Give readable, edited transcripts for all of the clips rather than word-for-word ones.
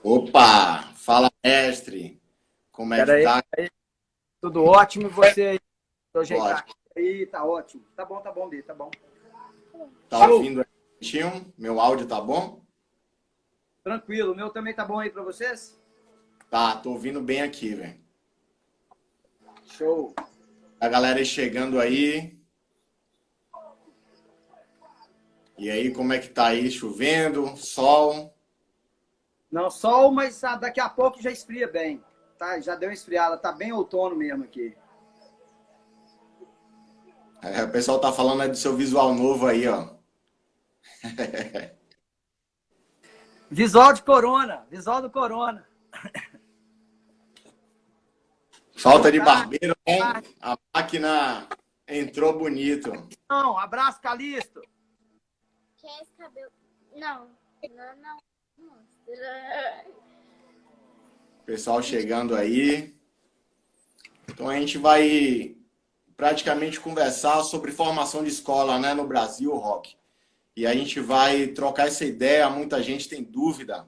Opa! Fala, mestre! Como é que Pera aí, tá? tudo ótimo e você aí? Deixa eu ajeitar Ótimo. aqui. Aí, tá ótimo. Tá bom, Bê, tá bom. Tá Show! ouvindo aí direitinho? Meu áudio tá bom? Tranquilo. O meu também tá bom aí pra vocês? Tá, tô ouvindo bem aqui, velho. Show! A galera aí chegando aí. E aí, como é que tá aí? Chovendo? Sol? Não, sol, mas daqui a pouco já esfria bem. Tá? Já deu uma esfriada, tá bem outono mesmo aqui. É, o pessoal tá falando aí do seu visual novo aí, ó. Visual de corona, visual do corona. Falta Boa de tarde. barbeiro, hein? A máquina entrou bonito. Não, abraço, Calixto. Quem é esse cabelo? Não, não. Mostra. Pessoal chegando aí. Então a gente vai praticamente conversar sobre formação de escola, né, no Brasil, Rock. E a gente vai trocar essa ideia. Muita gente tem dúvida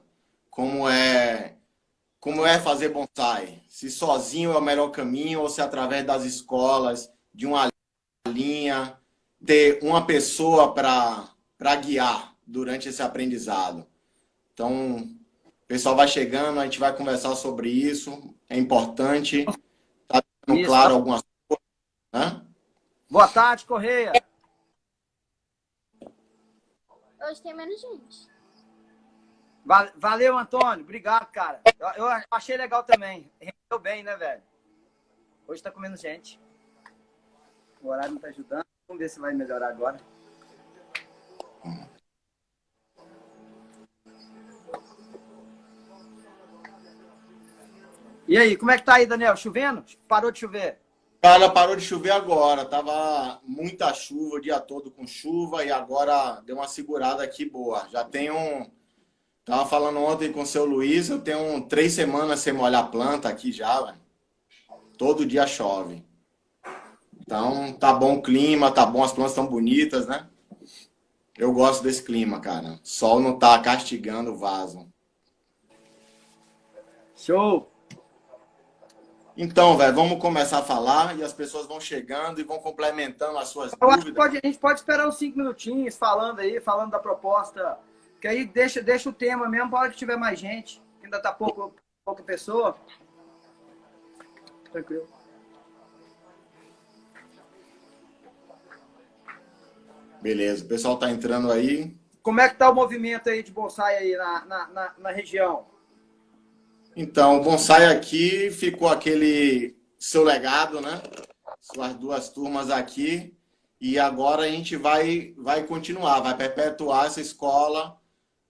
como é fazer bonsai. Se sozinho é o melhor caminho ou se através das escolas, de uma linha, ter uma pessoa para guiar durante esse aprendizado. Então, o pessoal vai chegando, a gente vai conversar sobre isso. É importante. Tá ficando Isso, claro algumas coisas, né? Boa tarde, Correia. Hoje tem menos gente. Valeu, Antônio. Obrigado, cara. Eu achei legal também. Rendeu bem, né, velho? Hoje tá comendo gente. O horário não tá ajudando. Vamos ver se vai melhorar agora. E aí, como é que tá aí, Daniel? Chovendo? Parou de chover? Cara, parou de chover agora. Tava muita chuva o dia todo com chuva e agora deu uma segurada aqui boa. Já tem um. Tava falando ontem com o seu Luiz, eu tenho 3 semanas sem molhar a planta aqui já, velho. Todo dia chove. Então tá bom o clima, tá bom, as plantas estão bonitas, né? Eu gosto desse clima, cara. O sol não tá castigando o vaso. Show! Então, velho, vamos começar a falar e as pessoas vão chegando e vão complementando as suas Eu acho que dúvidas. a gente pode esperar uns 5 minutinhos falando aí, falando da proposta, que aí deixa o tema mesmo para hora que tiver mais gente, que ainda tá pouca pessoa. Tranquilo. Beleza, o pessoal tá entrando aí. Como é que tá o movimento aí de bonsai aí na região? Então, o bonsai aqui ficou aquele seu legado, né? Suas duas turmas aqui. E agora a gente vai continuar, vai perpetuar essa escola,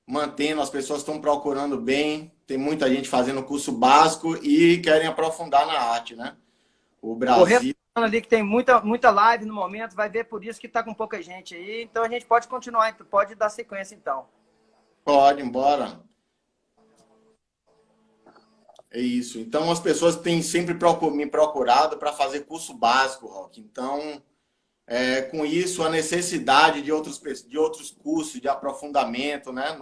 mantendo, as pessoas estão procurando bem, tem muita gente fazendo curso básico e querem aprofundar na arte, né? O Correto Brasil ali que tem muita live no momento, vai ver por isso que tá com pouca gente aí, então a gente pode continuar, pode dar sequência então. pode, embora. É isso. Então as pessoas têm sempre me procurado para fazer curso básico, Rock. Então, com isso, a necessidade de outros cursos de aprofundamento, né,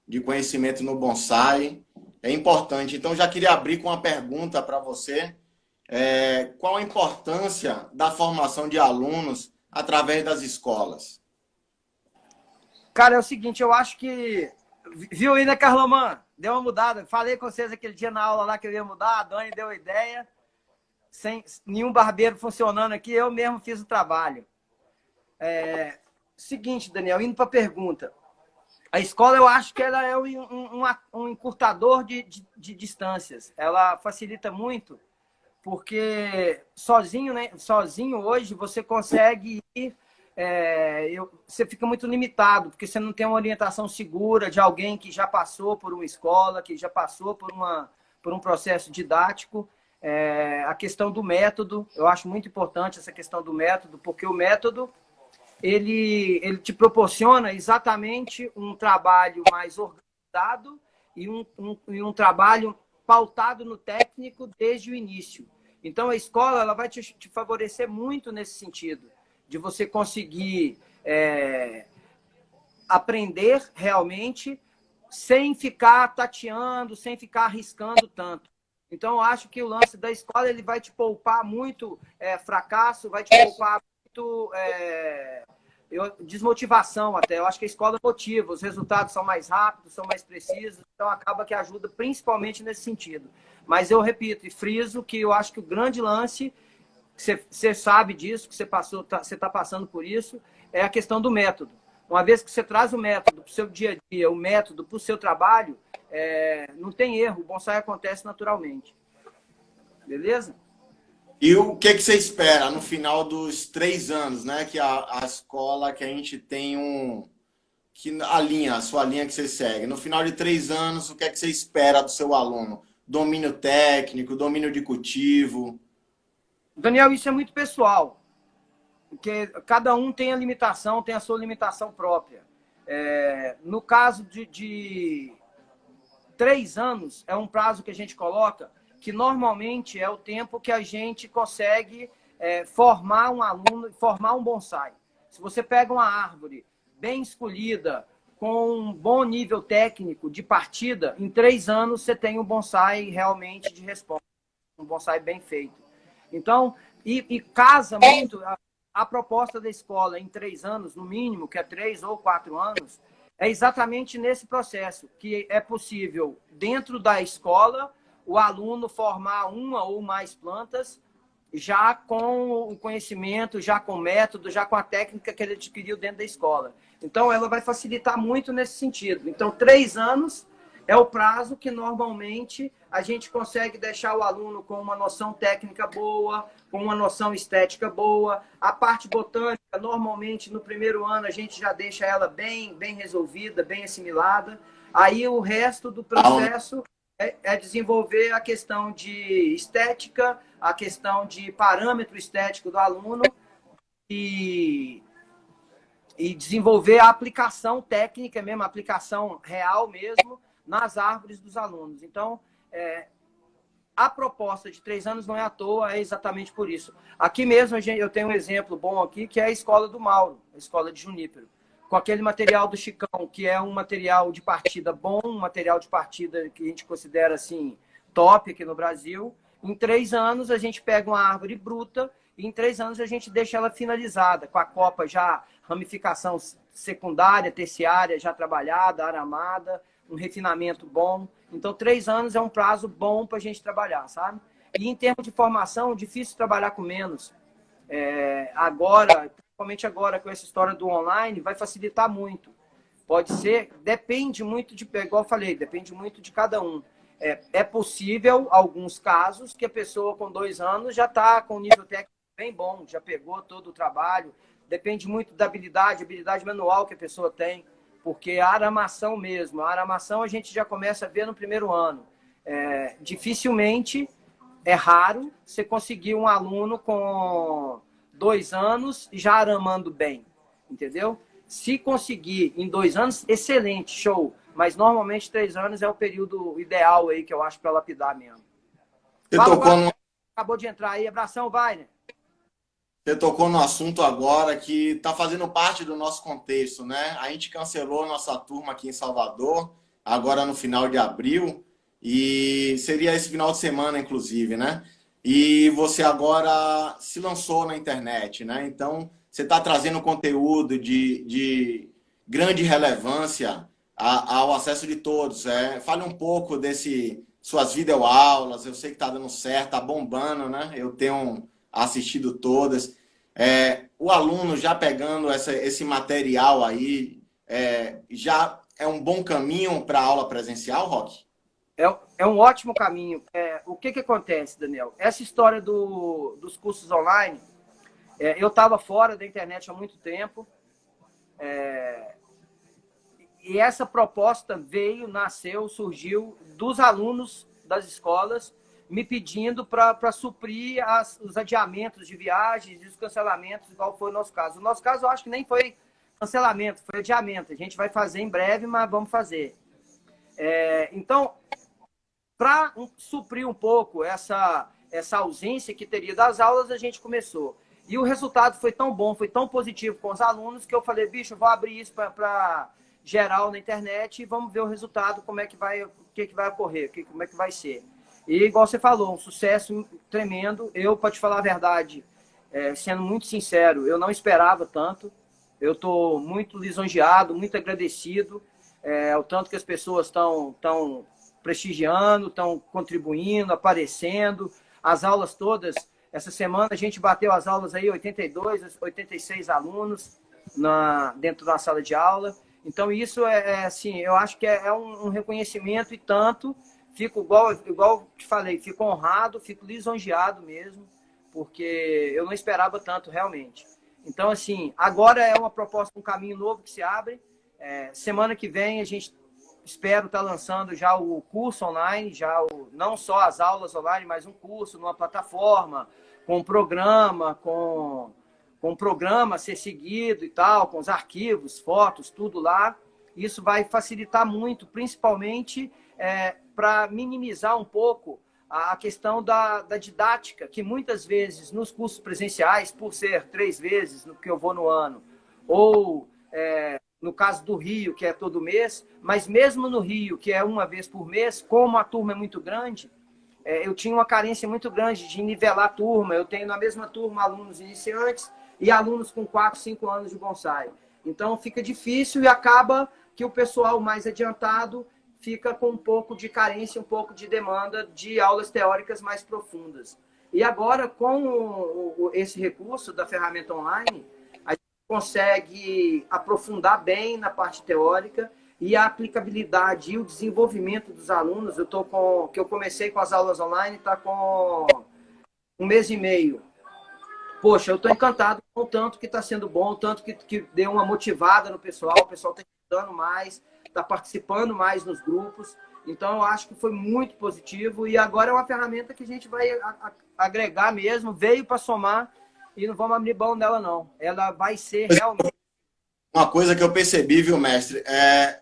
de conhecimento no bonsai é importante. Então, já queria abrir com uma pergunta para você. Qual a importância da formação de alunos através das escolas? Cara, é o seguinte, eu acho que. Viu aí, né, Carloman? Deu uma mudada. Falei com vocês aquele dia na aula lá que eu ia mudar, a Dani deu a ideia. Sem nenhum barbeiro funcionando aqui, eu mesmo fiz o trabalho. Seguinte, Daniel, indo para a pergunta. A escola, eu acho que ela é um encurtador de distâncias. Ela facilita muito, porque sozinho, né? Sozinho hoje você consegue ir. Você fica muito limitado, porque você não tem uma orientação segura de alguém que já passou por uma escola, que já passou por um processo didático. A questão do método, eu acho muito importante essa questão do método, porque o método ele te proporciona exatamente um trabalho mais organizado e um trabalho pautado no técnico desde o início. Então, a escola ela vai te favorecer muito nesse sentido, de você conseguir aprender realmente sem ficar tateando, sem ficar arriscando tanto. Então, eu acho que o lance da escola ele vai te poupar muito fracasso, vai te poupar muito desmotivação até. Eu acho que a escola motiva, os resultados são mais rápidos, são mais precisos, então acaba que ajuda principalmente nesse sentido. Mas eu repito e friso que eu acho que o grande lance, você sabe disso, que você está passando por isso, é a questão do método. Uma vez que você traz o método para o seu dia a dia, o método para o seu trabalho, não tem erro, o bonsai acontece naturalmente. Beleza? E o que você espera no final dos 3 anos, né? Que a escola que a gente tem a sua linha que você segue. No final de 3 anos, o que você espera do seu aluno? Domínio técnico, domínio de cultivo? Daniel, isso é muito pessoal, porque cada um tem a limitação, tem a sua limitação própria. No caso de 3 anos, é um prazo que a gente coloca que normalmente é o tempo que a gente consegue formar um aluno, formar um bonsai. Se você pega uma árvore bem escolhida, com um bom nível técnico de partida, em 3 anos você tem um bonsai realmente de resposta, um bonsai bem feito. Então, e casa muito a proposta da escola em 3 anos, no mínimo, que é 3 ou 4 anos, é exatamente nesse processo, que é possível, dentro da escola, o aluno formar uma ou mais plantas, já com o conhecimento, já com o método, já com a técnica que ele adquiriu dentro da escola. Então, ela vai facilitar muito nesse sentido. Então, 3 anos é o prazo que, normalmente, a gente consegue deixar o aluno com uma noção técnica boa, com uma noção estética boa. A parte botânica, normalmente, no primeiro ano, a gente já deixa ela bem resolvida, bem assimilada. Aí, o resto do processo é desenvolver a questão de estética, a questão de parâmetro estético do aluno e desenvolver a aplicação técnica mesmo, a aplicação real mesmo nas árvores dos alunos. Então, a proposta de 3 anos não é à toa, é exatamente por isso. Aqui mesmo eu tenho um exemplo bom aqui, que é a escola do Mauro, a escola de Junípero, com aquele material do Chicão, que é um material de partida bom, um material de partida que a gente considera assim top aqui no Brasil. Em 3 anos a gente pega uma árvore bruta e em 3 anos a gente deixa ela finalizada, com a copa já ramificação secundária, terciária já trabalhada, aramada, um refinamento bom. Então 3 anos é um prazo bom para a gente trabalhar, sabe? E em termos de formação, difícil trabalhar com menos. Agora, principalmente agora com essa história do online, vai facilitar muito. Pode ser, depende muito igual eu falei, depende muito de cada um. É possível, alguns casos, que a pessoa com 2 anos já está com um nível técnico bem bom, já pegou todo o trabalho. Depende muito da habilidade manual que a pessoa tem, porque a aramação mesmo, a aramação a gente já começa a ver no primeiro ano. Dificilmente, é raro você conseguir um aluno com 2 anos já aramando bem, entendeu? Se conseguir em 2 anos, excelente, show. Mas normalmente 3 anos é o período ideal aí que eu acho para lapidar mesmo. Acabou de entrar aí, abração, Wagner. Você tocou no assunto agora que está fazendo parte do nosso contexto, né? A gente cancelou nossa turma aqui em Salvador, agora no final de abril, e seria esse final de semana, inclusive, né? E você agora se lançou na internet, né? Então, você está trazendo conteúdo de grande relevância ao acesso de todos. Fale um pouco suas videoaulas, eu sei que está dando certo, está bombando, né? Eu tenho assistido todas. O aluno já pegando esse material aí, já é um bom caminho para a aula presencial, Roque? É um ótimo caminho. O que acontece, Daniel? Essa história dos cursos online, eu estava fora da internet há muito tempo, e essa proposta nasceu, surgiu dos alunos das escolas, me pedindo para suprir os adiamentos de viagens e os cancelamentos, igual foi o nosso caso. No nosso caso, eu acho que nem foi cancelamento, foi adiamento. A gente vai fazer em breve, mas vamos fazer. Então, para suprir um pouco essa ausência que teria das aulas, a gente começou. E o resultado foi tão bom, foi tão positivo com os alunos, que eu falei, bicho, eu vou abrir isso para geral na internet e vamos ver o resultado, como é que vai, o que vai ocorrer, como é que vai ser. E, igual você falou, um sucesso tremendo. Eu, para te falar a verdade, sendo muito sincero, eu não esperava tanto. Eu estou muito lisonjeado, muito agradecido, o tanto que as pessoas estão prestigiando, estão contribuindo, aparecendo. As aulas todas, essa semana a gente bateu as aulas aí, 82, 86 alunos dentro da sala de aula. Então, isso assim, eu acho que é um reconhecimento e tanto. Fico, igual te falei, fico honrado, fico lisonjeado mesmo, porque eu não esperava tanto, realmente. Então, assim, agora é uma proposta, um caminho novo que se abre. Semana que vem a gente espero estar lançando já o curso online, não só as aulas online, mas um curso numa plataforma, com um programa, com um programa a ser seguido e tal, com os arquivos, fotos, tudo lá. Isso vai facilitar muito, principalmente para minimizar um pouco a questão da didática, que muitas vezes nos cursos presenciais, por ser 3 vezes no que eu vou no ano, ou no caso do Rio, que é todo mês, mas mesmo no Rio, que é uma vez por mês, como a turma é muito grande, eu tinha uma carência muito grande de nivelar a turma. Eu tenho na mesma turma alunos iniciantes e alunos com 4, 5 anos de bonsai. Então fica difícil e acaba que o pessoal mais adiantado fica com um pouco de carência, um pouco de demanda de aulas teóricas mais profundas. E agora, com esse recurso da ferramenta online, a gente consegue aprofundar bem na parte teórica e a aplicabilidade e o desenvolvimento dos alunos. Que eu comecei com as aulas online, está com 1 mês e meio. Poxa, eu estou encantado com o tanto que está sendo bom, o tanto que deu uma motivada no pessoal, o pessoal está estudando mais, está participando mais nos grupos. Então, eu acho que foi muito positivo e agora é uma ferramenta que a gente vai agregar mesmo, veio para somar e não vamos abrir mão dela, não. Ela vai ser realmente... Uma coisa que eu percebi, viu, mestre,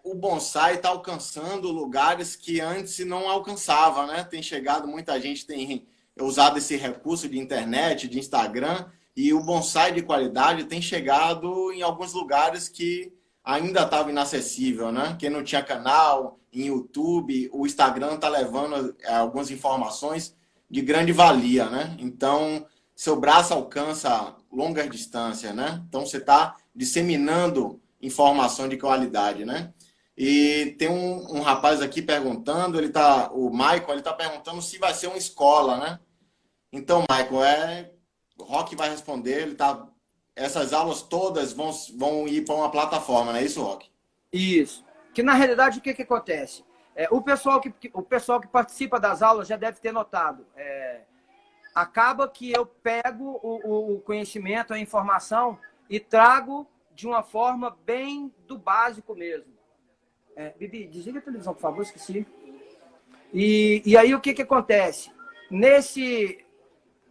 o bonsai está alcançando lugares que antes não alcançava, né? Tem chegado, muita gente tem usado esse recurso de internet, de Instagram, e o bonsai de qualidade tem chegado em alguns lugares que ainda estava inacessível, né? Quem não tinha canal em YouTube, o Instagram está levando algumas informações de grande valia, né? Então, seu braço alcança longas distâncias, né? Então, você está disseminando informação de qualidade, né? E tem um rapaz aqui perguntando, o Michael, ele está perguntando se vai ser uma escola, né? Então, Michael, o Rock vai responder, essas aulas todas vão ir para uma plataforma, não é isso, Rock? Isso. Que, na realidade, o que acontece? O pessoal que participa das aulas já deve ter notado. Acaba que eu pego o conhecimento, a informação e trago de uma forma bem do básico mesmo. Bibi, desliga a televisão, por favor, esqueci. E aí o que acontece?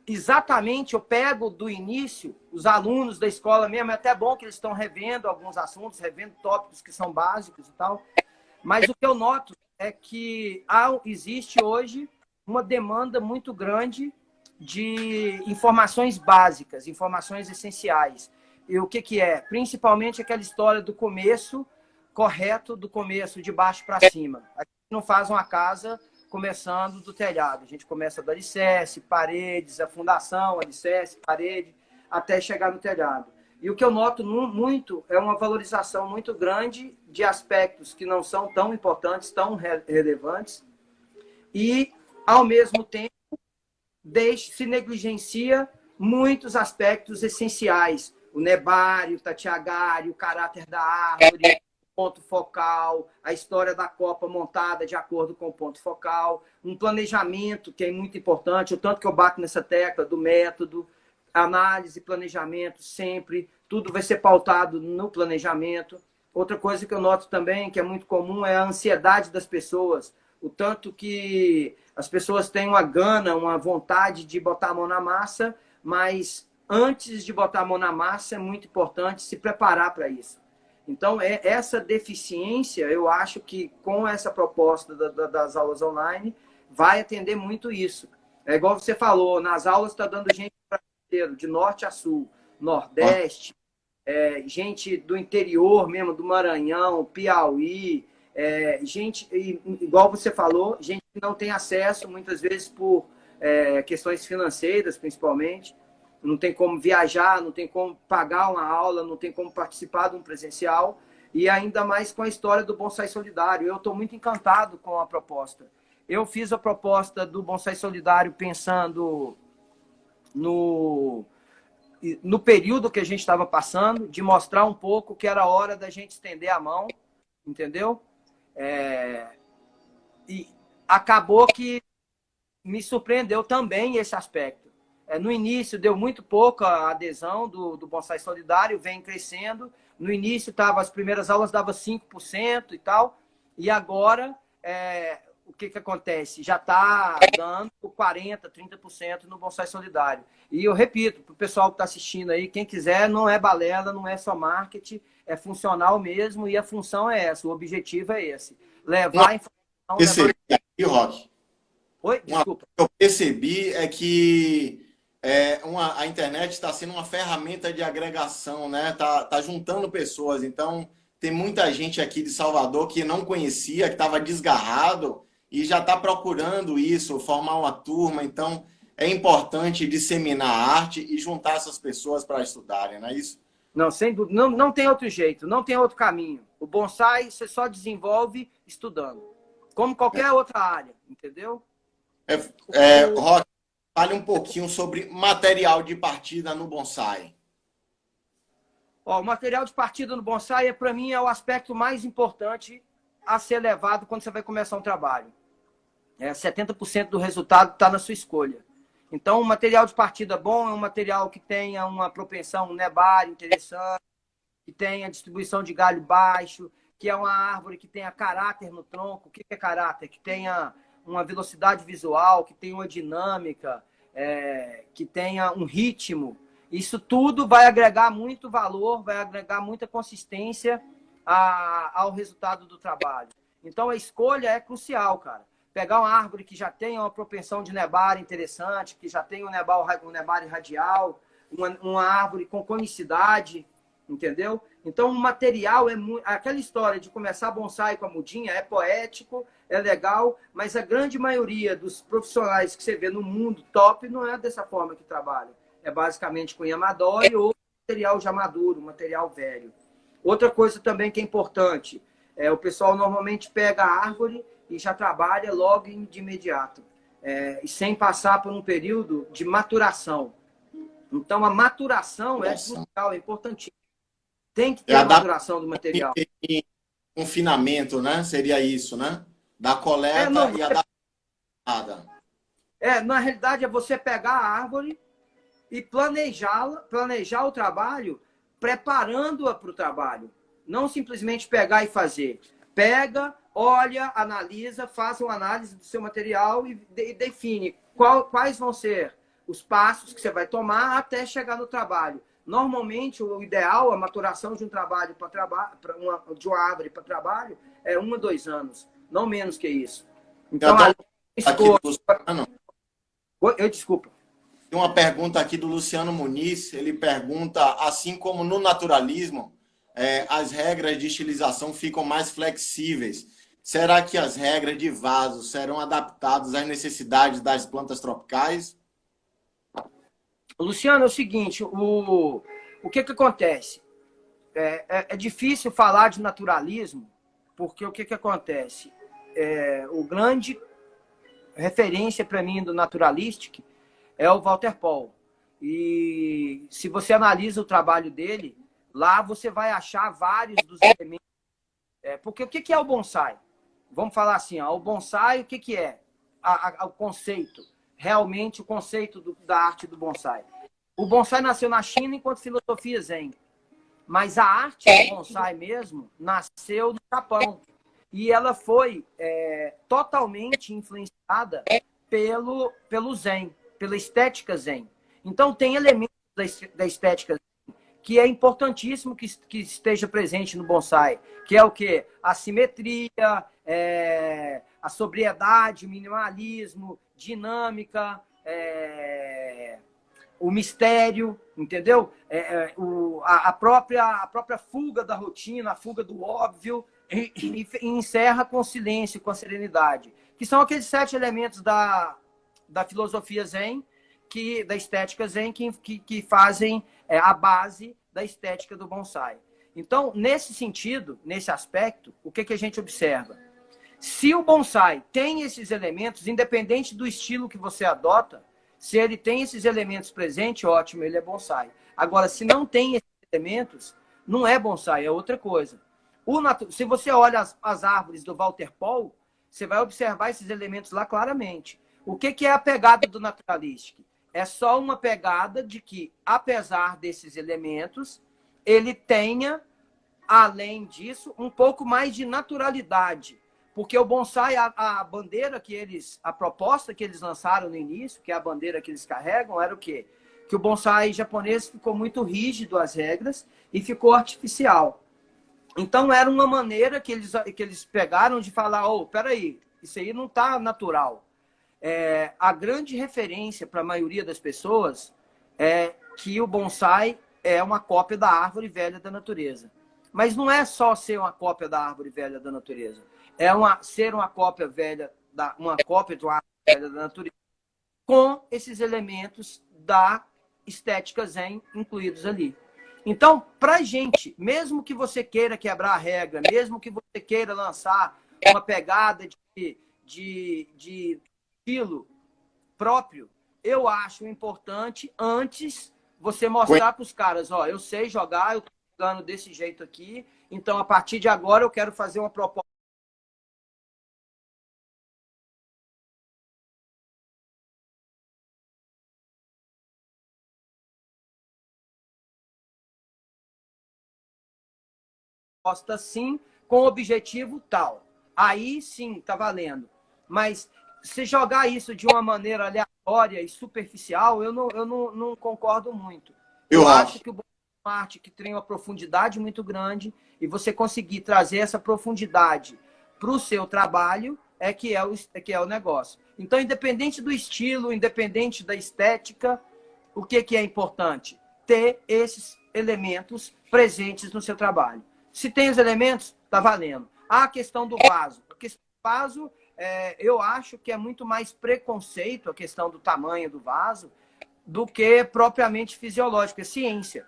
Exatamente, eu pego do início os alunos da escola mesmo, é até bom que eles estão revendo alguns assuntos, revendo tópicos que são básicos e tal, mas o que eu noto é que existe hoje uma demanda muito grande de informações básicas, informações essenciais. E o que é? Principalmente aquela história do começo correto, do começo de baixo para cima. A gente não faz uma casa começando do telhado. A gente começa do alicerce, paredes, a fundação, alicerce, parede, até chegar no telhado. E o que eu noto muito é uma valorização muito grande de aspectos que não são tão importantes, tão relevantes, e, ao mesmo tempo, se negligencia muitos aspectos essenciais. O nebário, o tatiagário, o caráter da árvore, ponto focal, a história da copa montada de acordo com o ponto focal, um planejamento que é muito importante, o tanto que eu bato nessa tecla do método, análise, planejamento, sempre, tudo vai ser pautado no planejamento. Outra coisa que eu noto também, que é muito comum, é a ansiedade das pessoas, o tanto que as pessoas têm uma gana, uma vontade de botar a mão na massa, mas antes de botar a mão na massa é muito importante se preparar para isso. Então, essa deficiência, eu acho que com essa proposta das aulas online, vai atender muito isso. É igual você falou, nas aulas está dando gente de norte a sul, nordeste, gente do interior mesmo, do Maranhão, Piauí, gente, igual você falou, gente que não tem acesso, muitas vezes por questões financeiras, principalmente, não tem como viajar, não tem como pagar uma aula, não tem como participar de um presencial, e ainda mais com a história do Bonsai Solidário. Eu estou muito encantado com a proposta. Eu fiz a proposta do Bonsai Solidário pensando no período que a gente estava passando, de mostrar um pouco que era hora da gente estender a mão, entendeu? E acabou que me surpreendeu também esse aspecto. No início deu muito pouca adesão do Bonsai Solidário, vem crescendo. No início as primeiras aulas dava 5% e tal, e agora o que acontece? Já está dando 40%, 30% no Bonsai Solidário. E eu repito, para o pessoal que está assistindo aí, quem quiser, não é balela, não é só marketing, é funcional mesmo, e a função é essa, o objetivo é esse. Levar a informação... Percebi aqui, Roque. Oi? Desculpa. O que eu percebi é que a internet está sendo uma ferramenta de agregação, né? Tá juntando pessoas. Então, tem muita gente aqui de Salvador que não conhecia, que estava desgarrado e já está procurando isso, formar uma turma. Então, é importante disseminar a arte e juntar essas pessoas para estudarem, não é isso? Não, sem dúvida. Não tem outro jeito, não tem outro caminho. O bonsai você só desenvolve estudando, como qualquer outra área, entendeu? Roque, fale um pouquinho sobre material de partida no bonsai. O material de partida no bonsai, para mim, é o aspecto mais importante a ser levado quando você vai começar um trabalho. 70% do resultado está na sua escolha. Então, um material de partida bom é um material que tenha uma propensão nebar interessante, que tenha distribuição de galho baixo, que é uma árvore que tenha caráter no tronco. O que é caráter? Que tenha uma velocidade visual, que tenha uma dinâmica, que tenha um ritmo. Isso tudo vai agregar muito valor, vai agregar muita consistência ao resultado do trabalho. Então, a escolha é crucial, cara. Pegar uma árvore que já tenha uma propensão de nebar interessante, que já tenha um nebar radial, uma árvore com conicidade, entendeu? Então, o material aquela história de começar bonsai com a mudinha é poético, é legal, mas a grande maioria dos profissionais que você vê no mundo top não é dessa forma que trabalha. É basicamente com Yamadori ou material já maduro, material velho. Outra coisa também que é importante, o pessoal normalmente pega a árvore e já trabalha logo de imediato, e sem passar por um período de maturação. Então, a maturação é crucial, é importantíssimo. Tem que ter a maturação do material. Confinamento, né? Seria isso, né? Da coleta e adaptada. Na realidade, é você pegar a árvore e planejar o trabalho, preparando-a para o trabalho. Não simplesmente pegar e fazer. Pega, olha, analisa, faz uma análise do seu material e define quais vão ser os passos que você vai tomar até chegar no trabalho. Normalmente, o ideal, a maturação de um trabalho de uma árvore para trabalho é 1 a 2 anos, não menos que isso. Então, desculpa. Tem uma pergunta aqui do Luciano Muniz. Ele pergunta, assim como no naturalismo, as regras de estilização ficam mais flexíveis. Será que as regras de vaso serão adaptadas às necessidades das plantas tropicais? Luciano, é o seguinte, o que acontece? É difícil falar de naturalismo, porque o que acontece? O grande referência para mim do naturalistic é o Walter Paul. E se você analisa o trabalho dele, lá você vai achar vários dos elementos. Porque o que é o bonsai? Vamos falar assim, o bonsai, o que é? O conceito. Realmente o conceito da arte do bonsai. O bonsai nasceu na China enquanto filosofia zen. Mas a arte do bonsai mesmo nasceu no Japão. E ela foi totalmente influenciada pelo zen, pela estética zen. Então tem elementos da estética zen que é importantíssimo que esteja presente no bonsai. Que é o quê? A simetria, a sobriedade, o minimalismo, dinâmica, o mistério, entendeu? A própria fuga da rotina, a fuga do óbvio, e encerra com silêncio, com a serenidade, que são aqueles 7 elementos da filosofia Zen, da estética Zen, que fazem a base da estética do bonsai. Então, nesse sentido, nesse aspecto, o que a gente observa? Se o bonsai tem esses elementos, independente do estilo que você adota, se ele tem esses elementos presentes, ótimo, ele é bonsai. Agora, se não tem esses elementos, não é bonsai, é outra coisa. Se você olha as árvores do Walter Paul, você vai observar esses elementos lá claramente. O que é a pegada do Naturalistic? É só uma pegada de que, apesar desses elementos, ele tenha, além disso, um pouco mais de naturalidade. Porque o bonsai, a bandeira a proposta que eles lançaram no início, que é a bandeira que eles carregam, era o quê? Que o bonsai japonês ficou muito rígido às regras e ficou artificial. Então, era uma maneira que eles pegaram de falar, peraí, isso aí não está natural. A grande referência para a maioria das pessoas é que o bonsai é uma cópia da árvore velha da natureza. Mas não é só ser uma cópia da árvore velha da natureza. Ser uma cópia velha, uma cópia de uma árvore velha da natureza, com esses elementos da estética Zen incluídos ali. Então, para gente, mesmo que você queira quebrar a regra, mesmo que você queira lançar uma pegada de estilo próprio, eu acho importante antes você mostrar para os caras, eu sei jogar, eu estou jogando desse jeito aqui, então a partir de agora eu quero fazer uma proposta assim, com objetivo tal. Aí sim, tá valendo. Mas se jogar isso de uma maneira aleatória e superficial, eu não concordo muito. Eu acho que o bonsai é uma arte que tem uma profundidade muito grande e você conseguir trazer essa profundidade para o seu trabalho é que é o negócio. Então, independente do estilo, independente da estética, o que é importante? Ter esses elementos presentes no seu trabalho. Se tem os elementos, tá valendo. A questão do vaso. A questão do vaso, eu acho que é muito mais preconceito a questão do tamanho do vaso do que propriamente fisiológico, é ciência.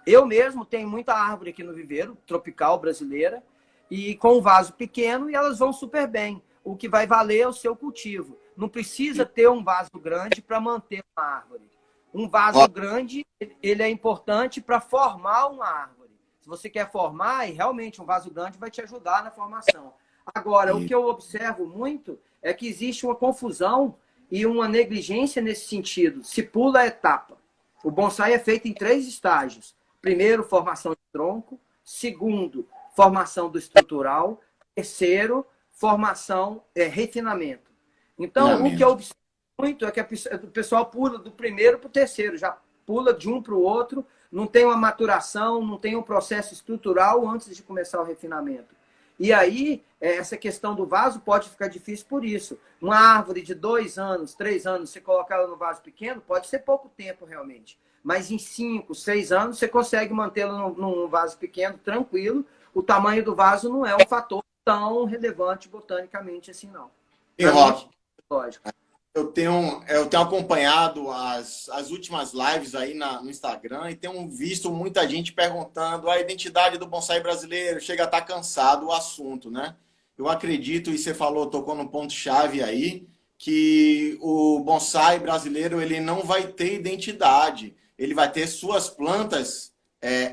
Eu mesmo tenho muita árvore aqui no viveiro, tropical brasileira, e com um vaso pequeno, e elas vão super bem. O que vai valer é o seu cultivo. Não precisa ter um vaso grande para manter uma árvore. Um vaso grande, ele é importante para formar uma árvore. Se você quer formar, e realmente um vaso grande vai te ajudar na formação. Agora, o que eu observo muito é que existe uma confusão e uma negligência nesse sentido. Se pula a etapa. O bonsai é feito em 3 estágios. Primeiro, formação de tronco. Segundo, formação do estrutural. Terceiro, formação, refinamento. Então, o que eu observo muito é que o pessoal pula do primeiro para o terceiro, já pula de um para o outro, não tem uma maturação, não tem um processo estrutural antes de começar o refinamento. E aí, essa questão do vaso pode ficar difícil por isso. Uma árvore de 2 anos, 3 anos, você colocar ela no vaso pequeno, pode ser pouco tempo realmente. Mas em 5, 6 anos, você consegue mantê-la num vaso pequeno, tranquilo. O tamanho do vaso não é um fator tão relevante botanicamente assim, não. E, Roque, lógico. Eu tenho acompanhado as últimas lives aí no Instagram e tenho visto muita gente perguntando a identidade do bonsai brasileiro. Chega a estar cansado o assunto, né? Eu acredito, e você tocou no ponto-chave aí, que o bonsai brasileiro ele não vai ter identidade. Ele vai ter suas plantas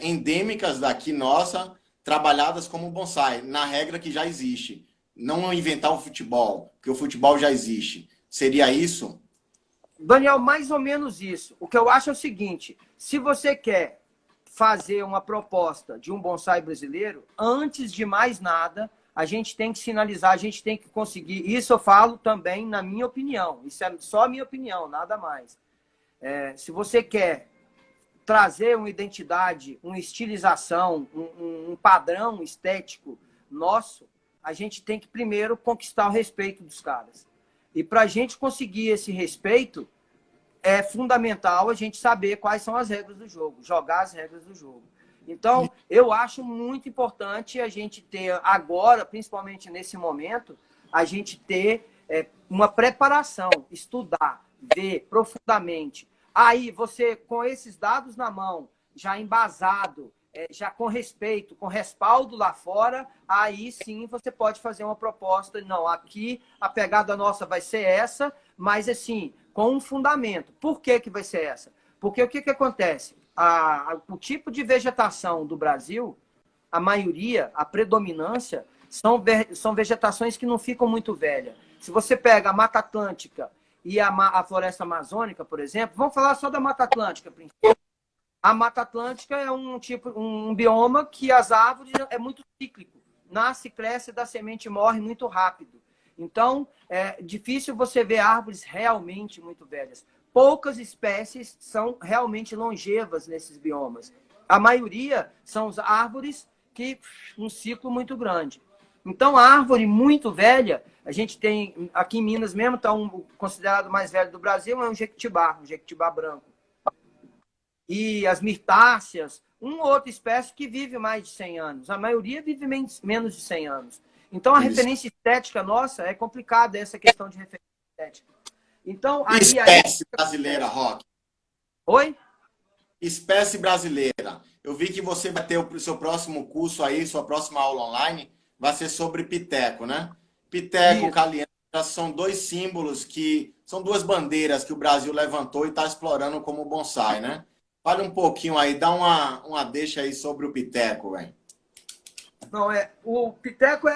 endêmicas daqui nossa, trabalhadas como bonsai, na regra que já existe. Não inventar o futebol, porque o futebol já existe. Seria isso? Daniel, mais ou menos isso. O que eu acho é o seguinte, se você quer fazer uma proposta de um bonsai brasileiro, antes de mais nada, a gente tem que sinalizar, a gente tem que conseguir. Isso eu falo também na minha opinião. Isso é só a minha opinião, nada mais. Se você quer trazer uma identidade, uma estilização, um padrão estético nosso, a gente tem que primeiro conquistar o respeito dos caras. E para a gente conseguir esse respeito, é fundamental a gente saber quais são as regras do jogo, jogar as regras do jogo. Então, eu acho muito importante a gente ter agora, principalmente nesse momento, a gente ter uma preparação, estudar, ver profundamente. Aí, você, com esses dados na mão, já embasado, já com respeito, com respaldo lá fora, aí sim você pode fazer uma proposta. Não, aqui a pegada nossa vai ser essa, mas assim, com um fundamento. Por que que vai ser essa? Porque o que que acontece? O tipo de vegetação do Brasil, a maioria, a predominância, são vegetações que não ficam muito velhas. Se você pega a Mata Atlântica e a Floresta Amazônica, por exemplo, vamos falar só da Mata Atlântica, princípio. A Mata Atlântica é um bioma que as árvores é muito cíclico. Nasce, cresce, dá semente e morre muito rápido. Então, é difícil você ver árvores realmente muito velhas. Poucas espécies são realmente longevas nesses biomas. A maioria são árvores que um ciclo muito grande. Então, a árvore muito velha, a gente tem, aqui em Minas mesmo, está considerado o mais velho do Brasil, é um jequitibá branco. E as mirtáceas, uma outra espécie que vive mais de 100 anos. A maioria vive menos de 100 anos. Então, a referência estética nossa é complicada, essa questão de referência estética. Então, espécie brasileira, Roque. Oi? Espécie brasileira. Eu vi que você vai ter o seu próximo curso aí, sua próxima aula online, vai ser sobre piteco, né? Piteco, caliandra, são dois símbolos que são duas bandeiras que o Brasil levantou e está explorando como bonsai, né? Fale um pouquinho aí, dá uma deixa aí sobre o piteco, velho. Não, o piteco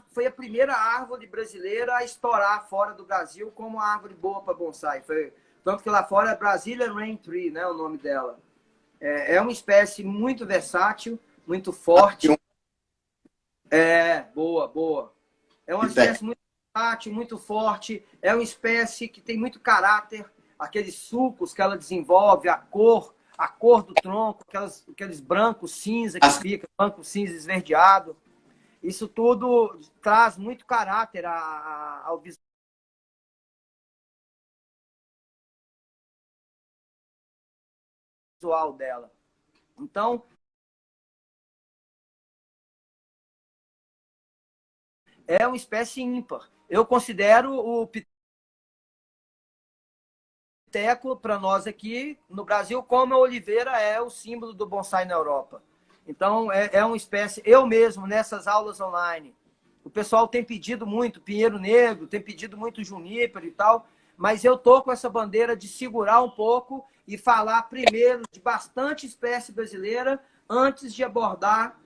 foi a primeira árvore brasileira a estourar fora do Brasil como uma árvore boa para bonsai. Tanto que lá fora é Brazilian Rain Tree, né, o nome dela. É uma espécie muito versátil, muito forte. Boa. É uma espécie muito versátil, muito forte. É uma espécie que tem muito caráter. Aqueles sucos que ela desenvolve, a cor do tronco, aqueles brancos cinza que fica, branco cinza esverdeado. Isso tudo traz muito caráter ao visual dela. Então, é uma espécie ímpar. Eu considero o piteco, para nós aqui no Brasil, como a oliveira é o símbolo do bonsai na Europa. Então, é uma espécie... Eu mesmo, nessas aulas online, o pessoal tem pedido muito pinheiro negro, tem pedido muito junípero e tal, mas eu tô com essa bandeira de segurar um pouco e falar primeiro de bastante espécie brasileira antes de abordar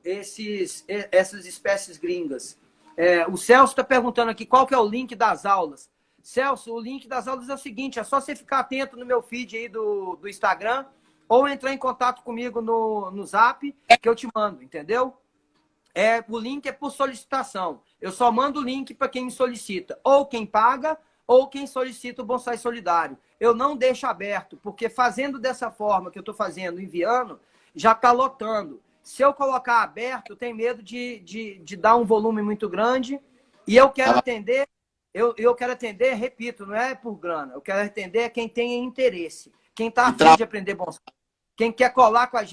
essas espécies gringas. O Celso está perguntando aqui qual que é o link das aulas. Celso, o link das aulas é o seguinte, é só você ficar atento no meu feed aí do Instagram ou entrar em contato comigo no Zap, que eu te mando, entendeu? O link é por solicitação. Eu só mando o link para quem me solicita, ou quem paga, ou quem solicita o Bonsai Solidário. Eu não deixo aberto, porque fazendo dessa forma que eu estou fazendo, enviando, já está lotando. Se eu colocar aberto, eu tenho medo de dar um volume muito grande, e eu quero atender, eu quero atender, repito, não é por grana, eu quero atender quem tem interesse, quem está a fim de aprender bonsai, quem quer colar com a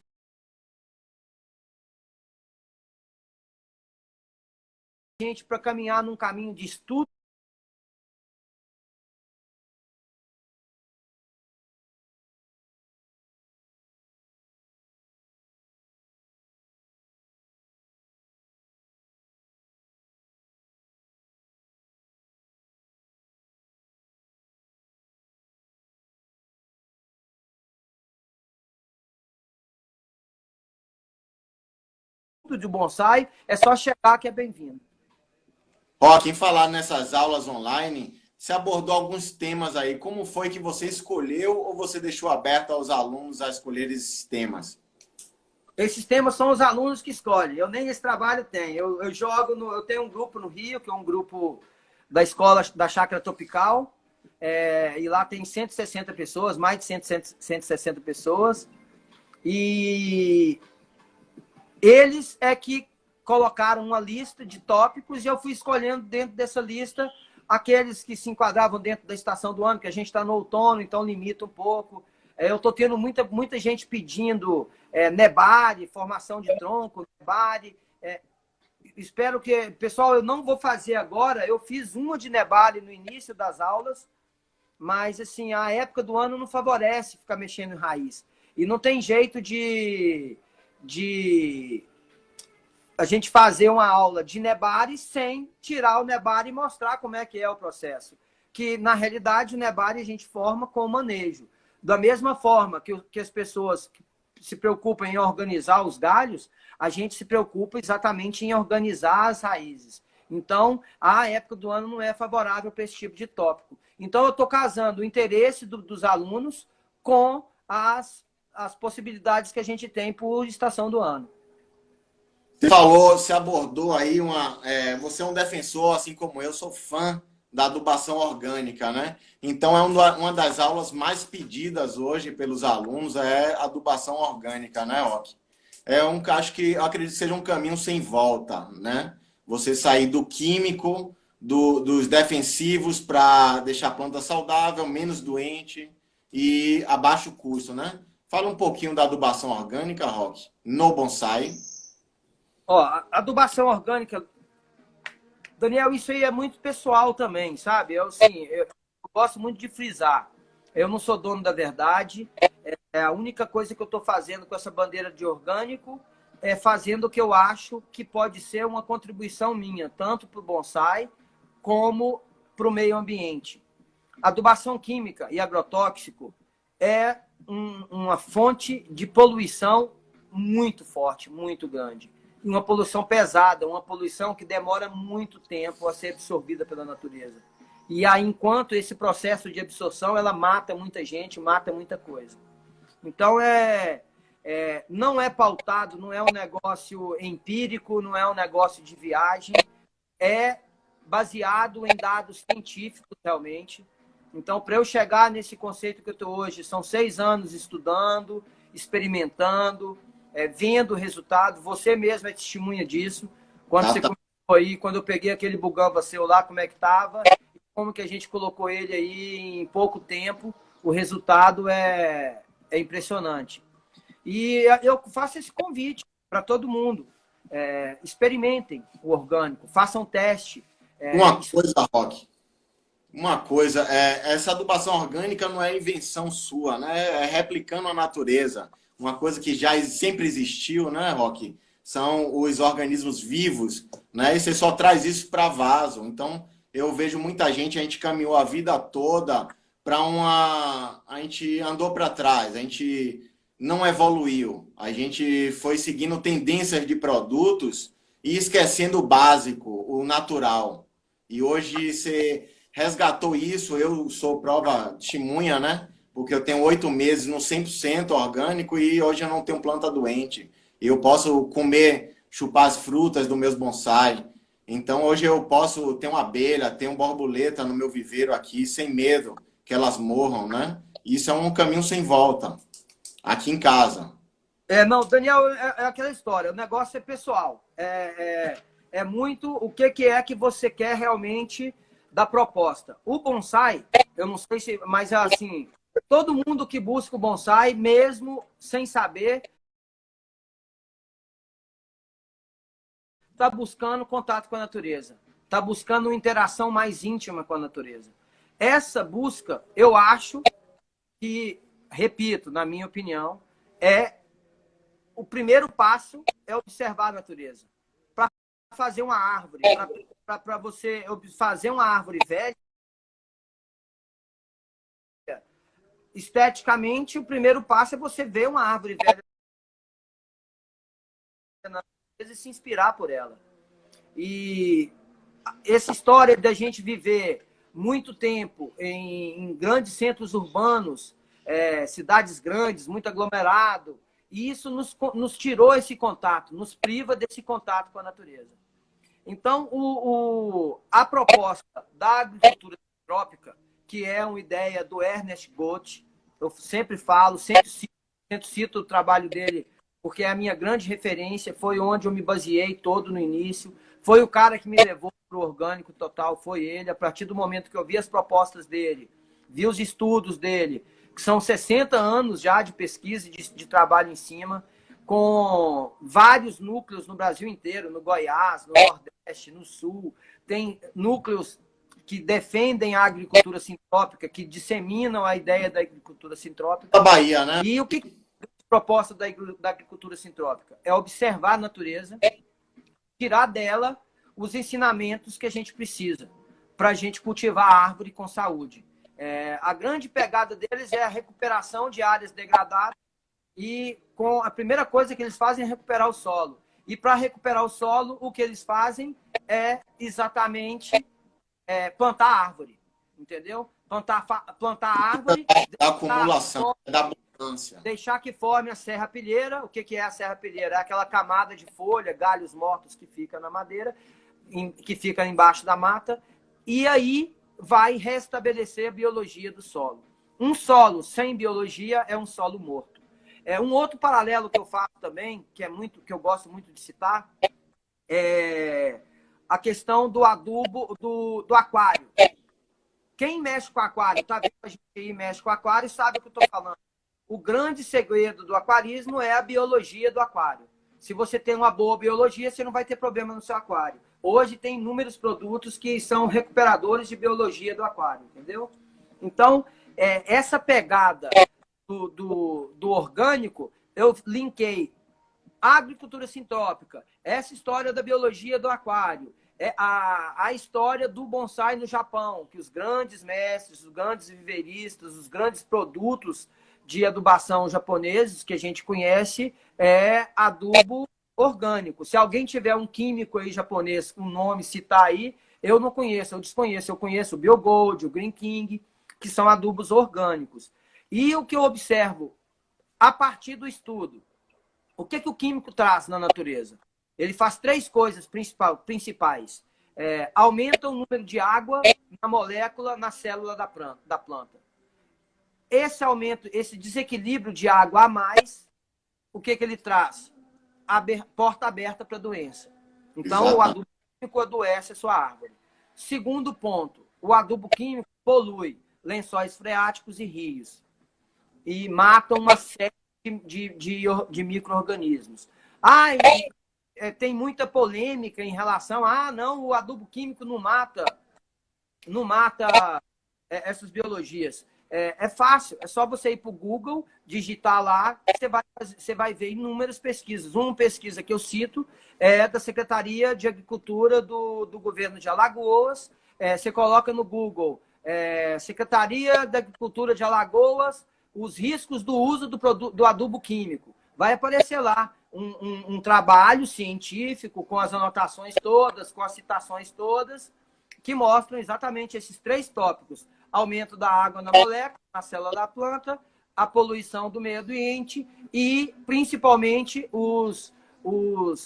gente para caminhar num caminho de estudo de bonsai, é só chegar que é bem-vindo. Roque, em falar nessas aulas online, você abordou alguns temas aí. Como foi que você escolheu ou você deixou aberto aos alunos a escolher esses temas? Esses temas são os alunos que escolhem. Eu nem esse trabalho tenho. Eu tenho um grupo no Rio, que é um grupo da escola da Chácara Tropical, e lá tem 160 pessoas, mais de 160 pessoas. E eles que colocaram uma lista de tópicos e eu fui escolhendo dentro dessa lista aqueles que se enquadravam dentro da estação do ano, que a gente está no outono, então limita um pouco. Eu estou tendo muita gente pedindo nebare, formação de tronco, nebare. Espero que... Pessoal, eu não vou fazer agora. Eu fiz uma de nebare no início das aulas, mas assim, a época do ano não favorece ficar mexendo em raiz. E não tem jeito de a gente fazer uma aula de nebare sem tirar o nebare e mostrar como é que é o processo. Que, na realidade, o nebare a gente forma com o manejo. Da mesma forma que as pessoas se preocupam em organizar os galhos, a gente se preocupa exatamente em organizar as raízes. Então, a época do ano não é favorável para esse tipo de tópico. Então, eu estou casando o interesse dos alunos com as possibilidades que a gente tem por estação do ano. Você abordou aí você é um defensor, assim como eu, sou fã da adubação orgânica, né? Então, uma das aulas mais pedidas hoje pelos alunos é a adubação orgânica, né, Roque? Acho que eu acredito que seja um caminho sem volta, né? Você sair do químico, dos defensivos para deixar a planta saudável, menos doente e a baixo custo, né? Fala um pouquinho da adubação orgânica, Roque, no bonsai. Ó, a adubação orgânica, Daniel, isso aí é muito pessoal também, sabe? Eu gosto muito de frisar. Eu não sou dono da verdade. A única coisa que eu estou fazendo com essa bandeira de orgânico é fazendo o que eu acho que pode ser uma contribuição minha, tanto para o bonsai como para o meio ambiente. Adubação química e agrotóxico é uma fonte de poluição muito forte, muito grande. Uma poluição pesada, uma poluição que demora muito tempo a ser absorvida pela natureza. E aí, enquanto esse processo de absorção, ela mata muita gente, mata muita coisa. Então, não é pautado, não é um negócio empírico, não é um negócio de viagem, é baseado em dados científicos, realmente. Então, para eu chegar nesse conceito que eu estou hoje, são 6 anos estudando, experimentando, vendo o resultado. Você mesmo é testemunha disso. Quando você começou aí, quando eu peguei aquele bugamba seu lá, como é que estava, como que a gente colocou ele aí em pouco tempo, o resultado é impressionante. E eu faço esse convite para todo mundo. Experimentem o orgânico, façam teste. Uma coisa, Roque. Uma coisa, essa adubação orgânica não é invenção sua, né? É replicando a natureza. Uma coisa que já sempre existiu, né, Roque? São os organismos vivos, né? E você só traz isso para vaso. Então, eu vejo muita gente, a gente caminhou a vida toda para a gente andou para trás, a gente não evoluiu. A gente foi seguindo tendências de produtos e esquecendo o básico, o natural. E hoje você resgatou isso, eu sou prova testemunha, né? Porque eu tenho 8 meses no 100% orgânico e hoje eu não tenho planta doente. Eu posso comer, chupar as frutas dos meus bonsai. Então hoje eu posso ter uma abelha, ter uma borboleta no meu viveiro aqui, sem medo que elas morram, né? Isso é um caminho sem volta, aqui em casa. Não, Daniel, é aquela história, o negócio é pessoal. É muito o que é que você quer realmente da proposta. O bonsai, eu não sei se... Mas, assim, todo mundo que busca o bonsai, mesmo sem saber, está buscando contato com a natureza. Está buscando uma interação mais íntima com a natureza. Essa busca, eu acho que, repito, na minha opinião, o primeiro passo é observar a natureza. Para fazer uma árvore, para você fazer uma árvore velha, esteticamente, o primeiro passo é você ver uma árvore velha e se inspirar por ela. E essa história da gente viver muito tempo em grandes centros urbanos, cidades grandes, muito aglomerado, e isso nos tirou esse contato, nos priva desse contato com a natureza. Então, a proposta da agricultura trópica, que é uma ideia do Ernest Goethe, eu sempre falo, sempre cito o trabalho dele, porque é a minha grande referência, foi onde eu me baseei todo no início, foi o cara que me levou pro orgânico total foi ele. A partir do momento que eu vi as propostas dele, vi os estudos dele, que são 60 anos já de pesquisa e de trabalho em cima, com vários núcleos no Brasil inteiro, no Goiás, no Nordeste, no Sul. Tem núcleos que defendem a agricultura sintrópica, que disseminam a ideia da agricultura sintrópica. Da Bahia, né? E o que é a proposta da agricultura sintrópica? É observar a natureza, tirar dela os ensinamentos que a gente precisa para a gente cultivar a árvore com saúde. A grande pegada deles é a recuperação de áreas degradadas e a primeira coisa que eles fazem é recuperar o solo. E para recuperar o solo, o que eles fazem é exatamente plantar árvore, entendeu? Plantar árvore... Da acumulação, da abundância. Deixar que forme a serrapilheira. O que é a serrapilheira? É aquela camada de folha, galhos mortos que fica na madeira, que fica embaixo da mata, e aí vai restabelecer a biologia do solo. Um solo sem biologia é um solo morto. Um outro paralelo que eu faço também, que eu gosto muito de citar, é a questão do adubo do aquário. Quem mexe com aquário, tá vendo a gente aí mexe com aquário, sabe o que eu estou falando. O grande segredo do aquarismo é a biologia do aquário. Se você tem uma boa biologia, você não vai ter problema no seu aquário. Hoje tem inúmeros produtos que são recuperadores de biologia do aquário, entendeu? Então, essa pegada do orgânico, eu linkei a agricultura sintrópica, essa história da biologia do aquário, a história do bonsai no Japão, que os grandes mestres, os grandes viveiristas, os grandes produtos de adubação japoneses que a gente conhece é adubo orgânico. Se alguém tiver um químico aí japonês com nome, citar aí, eu não conheço, eu desconheço. Eu conheço o Biogold, o Green King, que são adubos orgânicos. E o que eu observo a partir do estudo, o que o químico traz na natureza? Ele faz 3 coisas principais. Aumenta o número de água na molécula, na célula da planta. Esse aumento, esse desequilíbrio de água a mais, o que ele traz? Porta aberta para a doença. Então, exato, o adubo químico adoece a sua árvore. Segundo ponto, o adubo químico polui lençóis freáticos e rios. E mata uma série de micro-organismos. Tem muita polêmica em relação não, o adubo químico não mata essas biologias. É fácil, é só você ir para o Google, digitar lá, você vai ver inúmeras pesquisas. Uma pesquisa que eu cito é da Secretaria de Agricultura do Governo de Alagoas. Você coloca no Google, Secretaria da Agricultura de Alagoas, os riscos do uso do adubo químico. Vai aparecer lá um trabalho científico com as anotações todas, com as citações todas, que mostram exatamente esses 3 tópicos. Aumento da água na molécula, na célula da planta, a poluição do meio ambiente e, principalmente, os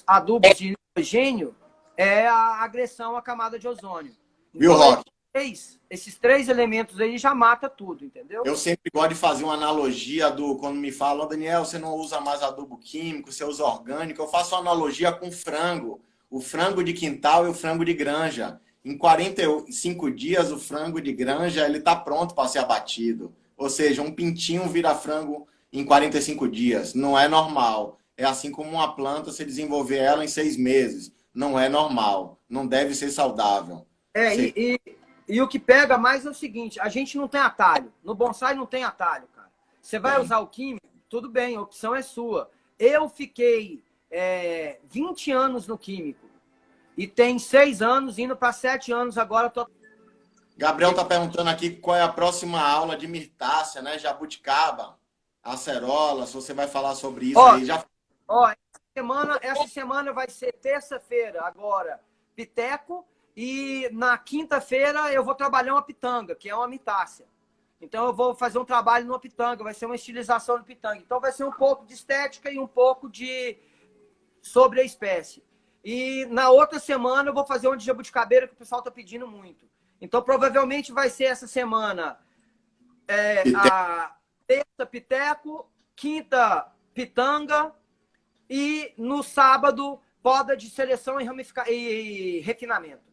adubos de nitrogênio, a agressão à camada de ozônio. Viu, Então, Roque? Esses 3 elementos aí já mata tudo, entendeu? Eu sempre gosto de fazer uma analogia quando me falam, Daniel, você não usa mais adubo químico, você usa orgânico. Eu faço uma analogia com frango. O frango de quintal e o frango de granja. Em 45 dias, o frango de granja ele está pronto para ser abatido. Ou seja, um pintinho vira frango em 45 dias. Não é normal. É assim como uma planta, se desenvolver ela em 6 meses. Não é normal. Não deve ser saudável. E o que pega mais é o seguinte, a gente não tem atalho. No bonsai não tem atalho, cara. Você vai usar o químico, tudo bem, a opção é sua. Eu fiquei 20 anos no químico. E tem 6 anos, indo para 7 anos agora. Gabriel está perguntando aqui qual é a próxima aula de mirtácea, né? Jabuticaba, acerola, se você vai falar sobre isso aí. Essa semana vai ser terça-feira agora, piteco, e na quinta-feira eu vou trabalhar uma pitanga, que é uma mitácea. Então eu vou fazer um trabalho numa pitanga, vai ser uma estilização de pitanga. Então vai ser um pouco de estética e um pouco sobre a espécie. E na outra semana eu vou fazer uma de jabuticabeira que o pessoal está pedindo muito. Então provavelmente vai ser essa semana a terça piteco, quinta pitanga e no sábado poda de seleção e refinamento.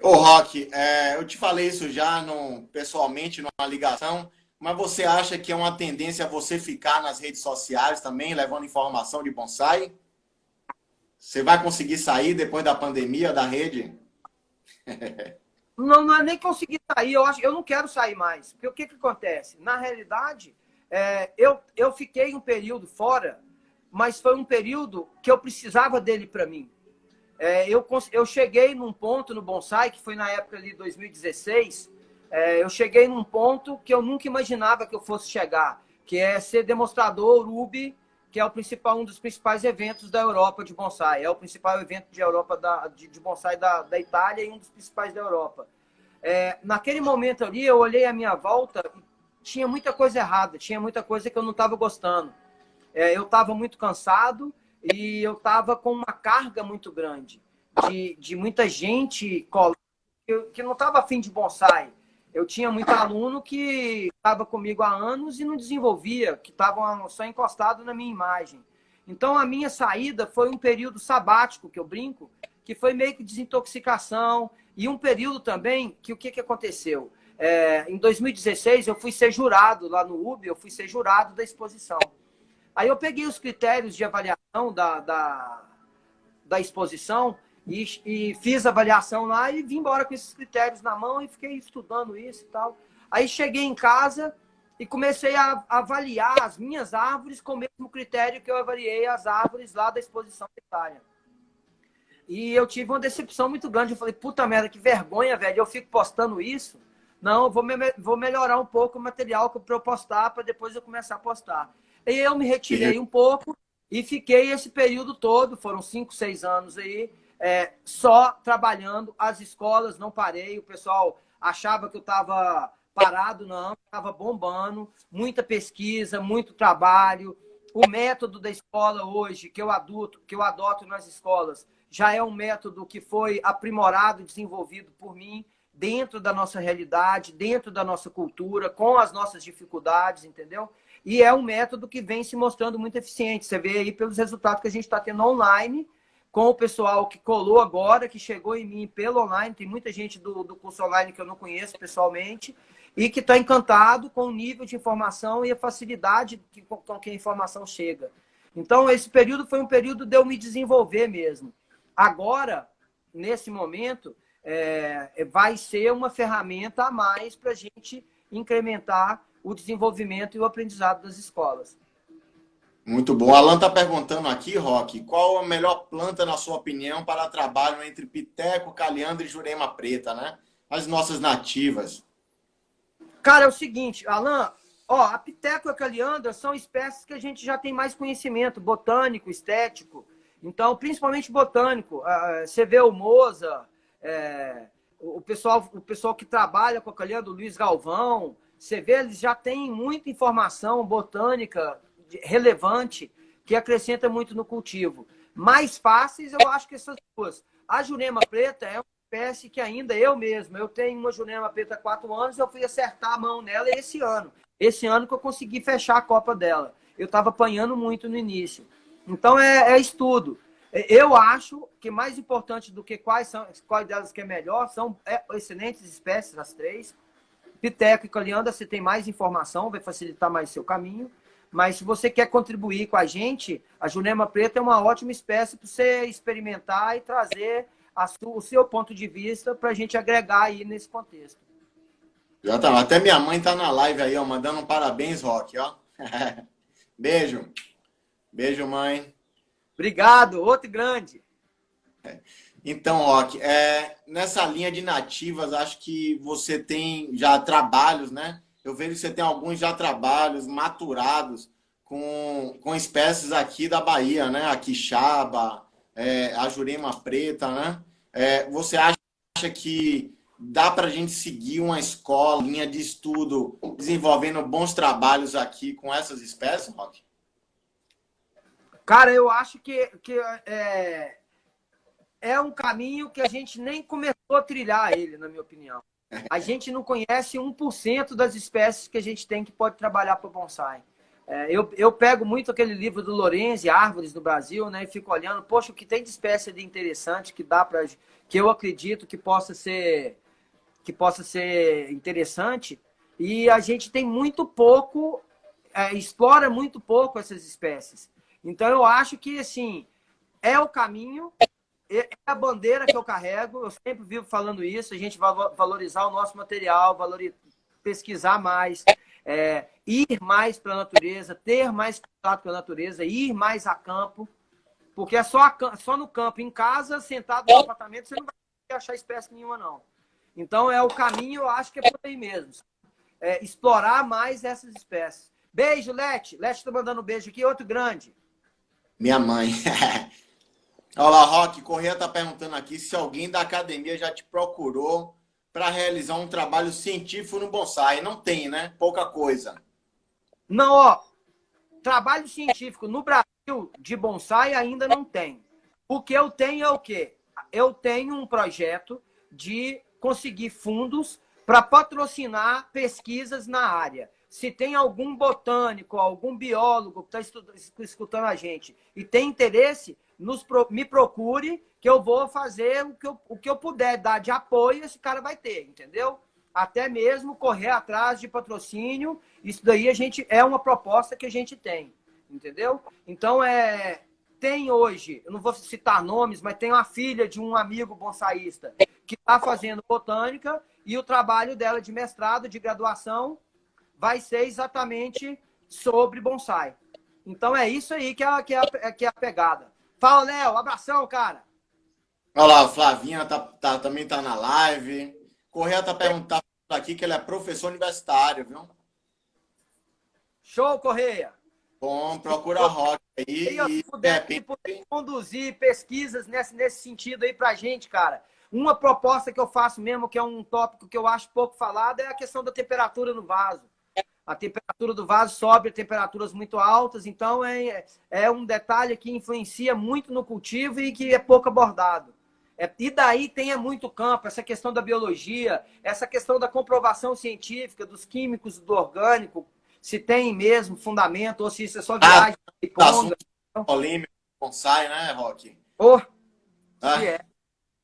Ô, Roque, eu te falei isso já pessoalmente, numa ligação, mas você acha que é uma tendência você ficar nas redes sociais também, levando informação de bonsai? Você vai conseguir sair depois da pandemia da rede? Não, não é nem conseguir sair, eu não quero sair mais. Porque o que acontece? Na realidade, eu fiquei um período fora, mas foi um período que eu precisava dele para mim. Eu cheguei num ponto no bonsai, que foi na época ali de 2016, eu cheguei num ponto que eu nunca imaginava que eu fosse chegar, que é ser demonstrador UB, que é um dos principais eventos da Europa de bonsai. É o principal evento de Europa de bonsai da Itália e um dos principais da Europa. Naquele momento ali, eu olhei à minha volta e tinha muita coisa errada, tinha muita coisa que eu não estava gostando. Eu estava muito cansado e eu estava com uma carga muito grande de muita gente que não estava afim de bonsai. Eu tinha muito aluno que estava comigo há anos e não desenvolvia, que estavam só encostados na minha imagem. Então, a minha saída foi um período sabático, que eu brinco, que foi meio que desintoxicação, e um período também que o que aconteceu? Em 2016, eu fui ser jurado lá no UB, eu fui ser jurado da exposição. Aí eu peguei os critérios de avaliação da exposição e fiz a avaliação lá e vim embora com esses critérios na mão e fiquei estudando isso e tal. Aí cheguei em casa e comecei a avaliar as minhas árvores com o mesmo critério que eu avaliei as árvores lá da exposição da Itália. E eu tive uma decepção muito grande. Eu falei, puta merda, que vergonha, velho. Eu fico postando isso. Não, eu vou melhorar um pouco o material para eu postar, para depois eu começar a postar. E eu me retirei um pouco e fiquei esse período todo, foram 5, 6 anos aí, só trabalhando as escolas, não parei. O pessoal achava que eu estava parado, não, estava bombando, muita pesquisa, muito trabalho. O método da escola hoje, que eu adoto nas escolas, já é um método que foi aprimorado, desenvolvido por mim, dentro da nossa realidade, dentro da nossa cultura, com as nossas dificuldades, entendeu? E é um método que vem se mostrando muito eficiente. Você vê aí pelos resultados que a gente está tendo online, com o pessoal que colou agora, que chegou em mim pelo online. Tem muita gente do curso online que eu não conheço pessoalmente e que está encantado com o nível de informação e a facilidade com que a informação chega. Então, esse período foi um período de eu me desenvolver mesmo. Agora, nesse momento, vai ser uma ferramenta a mais para a gente incrementar o desenvolvimento e o aprendizado das escolas. Muito bom. Alan está perguntando aqui, Roque, qual a melhor planta, na sua opinião, para trabalho entre piteco, caliandro e jurema preta, né? As nossas nativas. Cara, é o seguinte, Alan, a piteco e a caliandra são espécies que a gente já tem mais conhecimento, botânico, estético. Então, principalmente botânico. Você vê o Moza, o pessoal que trabalha com a caliandra, o Luiz Galvão, você vê, eles já têm muita informação botânica relevante que acrescenta muito no cultivo. Mais fáceis, eu acho que essas duas. A jurema preta é uma espécie que ainda eu tenho uma jurema preta há 4 anos, eu fui acertar a mão nela esse ano. Esse ano que eu consegui fechar a copa dela. Eu estava apanhando muito no início. Então, é estudo. Eu acho que mais importante do que quais delas que é melhor, são excelentes espécies, as 3. Piteco e caliandra, você tem mais informação, vai facilitar mais seu caminho. Mas se você quer contribuir com a gente, a jurema preta é uma ótima espécie para você experimentar e trazer o seu ponto de vista para a gente agregar aí nesse contexto. Já tá. Até minha mãe tá na live aí, ó, mandando um parabéns, Roque, ó. Beijo. Beijo, mãe. Obrigado, outro grande. Então, Roque, nessa linha de nativas, acho que você tem já trabalhos, né? Eu vejo que você tem alguns já trabalhos maturados com espécies aqui da Bahia, né? A quixaba, a jurema preta, né? Você acha que dá para a gente seguir uma escola, linha de estudo, desenvolvendo bons trabalhos aqui com essas espécies, Roque? Cara, eu acho que é um caminho que a gente nem começou a trilhar ele, na minha opinião. A gente não conhece 1% das espécies que a gente tem que pode trabalhar para o bonsai. Eu pego muito aquele livro do Lorenzi, Árvores no Brasil, né? E fico olhando, poxa, o que tem de espécie de interessante que dá para, que eu acredito que possa ser interessante. E a gente tem muito pouco, explora muito pouco essas espécies. Então eu acho que assim é o caminho, é a bandeira que eu carrego. Eu sempre vivo falando isso. A gente vai valorizar o nosso material, pesquisar mais. Ir mais para a natureza, ter mais contato com a natureza, ir mais a campo, porque é só no campo, em casa, sentado no apartamento, você não vai achar espécie nenhuma, não. Então, é o caminho, eu acho que é por aí mesmo. Explorar mais essas espécies. Beijo, Lete. Lete está mandando um beijo aqui, outro grande. Minha mãe. Olá, Roque. Corrêa está perguntando aqui se alguém da academia já te procurou para realizar um trabalho científico no bonsai. Não tem, né? Pouca coisa. Não, ó. Trabalho científico no Brasil de bonsai ainda não tem. O que eu tenho é o quê? Eu tenho um projeto de conseguir fundos para patrocinar pesquisas na área. Se tem algum botânico, algum biólogo que está escutando a gente e tem interesse, me procure, que eu vou fazer o que eu puder dar de apoio, esse cara vai ter, entendeu? Até mesmo correr atrás de patrocínio, isso daí é uma proposta que a gente tem, entendeu? Então, tem hoje, eu não vou citar nomes, mas tem uma filha de um amigo bonsaísta que está fazendo botânica e o trabalho dela de mestrado, de graduação, vai ser exatamente sobre bonsai. Então, é isso aí que é a pegada. Fala, Léo, abração, cara. Olha lá, a Flavinha também tá na live. Correia tá perguntando aqui que ele é professor universitário, viu? Show, Correia. Bom, procura a Roque aí. Se puder conduzir pesquisas nesse sentido aí pra gente, cara. Uma proposta que eu faço mesmo, que é um tópico que eu acho pouco falado, é a questão da temperatura no vaso. A temperatura do vaso sobe a temperaturas muito altas, então é um detalhe que influencia muito no cultivo e que é pouco abordado. E daí tem muito campo, essa questão da biologia, essa questão da comprovação científica, dos químicos, do orgânico, se tem mesmo fundamento ou se isso é só viagem. Polêmico, bonsai, né, Roque?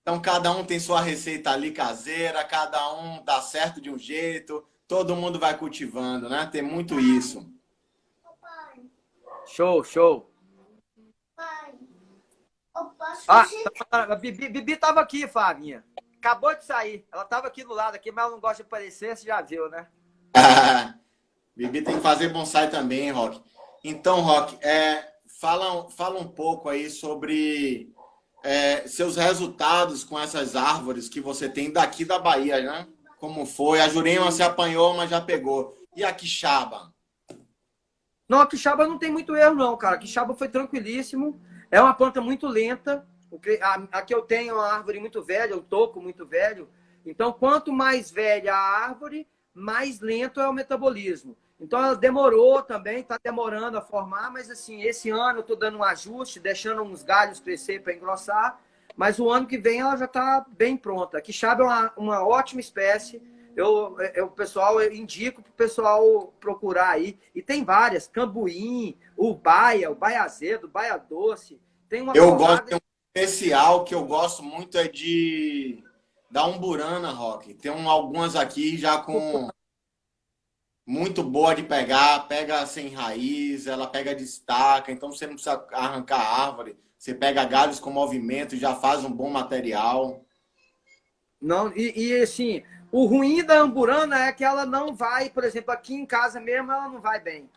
Então, cada um tem sua receita ali caseira, cada um dá certo de um jeito, todo mundo vai cultivando, né? Tem muito isso. Show, show. A Bibi tava aqui, Flavinha. Acabou de sair. Ela tava aqui do lado, aqui, mas ela não gosta de aparecer, você já viu, né? Bibi tem que fazer bonsai também, Roque. Então, Roque, fala um pouco aí sobre seus resultados com essas árvores que você tem daqui da Bahia, né? Como foi? A Jurema se apanhou, mas já pegou. E a quixaba? Não, a quixaba não tem muito erro, não, cara. A quixaba foi tranquilíssimo. É uma planta muito lenta. Aqui eu tenho uma árvore muito velha, um toco muito velho. Então, quanto mais velha a árvore, mais lento é o metabolismo. Então, ela demorou também, está demorando a formar, mas assim, esse ano eu estou dando um ajuste, deixando uns galhos crescer para engrossar, mas o ano que vem ela já está bem pronta. A quixaba é uma ótima espécie. Eu indico para o pessoal procurar aí. E tem várias, cambuim, o baia azedo, o baia doce. Tem uma gosto de um especial que eu gosto muito da umburana, Roque. Tem algumas aqui já com muito boa de pegar, pega sem raiz, ela pega destaca, então você não precisa arrancar a árvore, você pega galhos com movimento e já faz um bom material. Não, e assim, o ruim da amburana é que ela não vai, por exemplo, aqui em casa mesmo, ela não vai bem.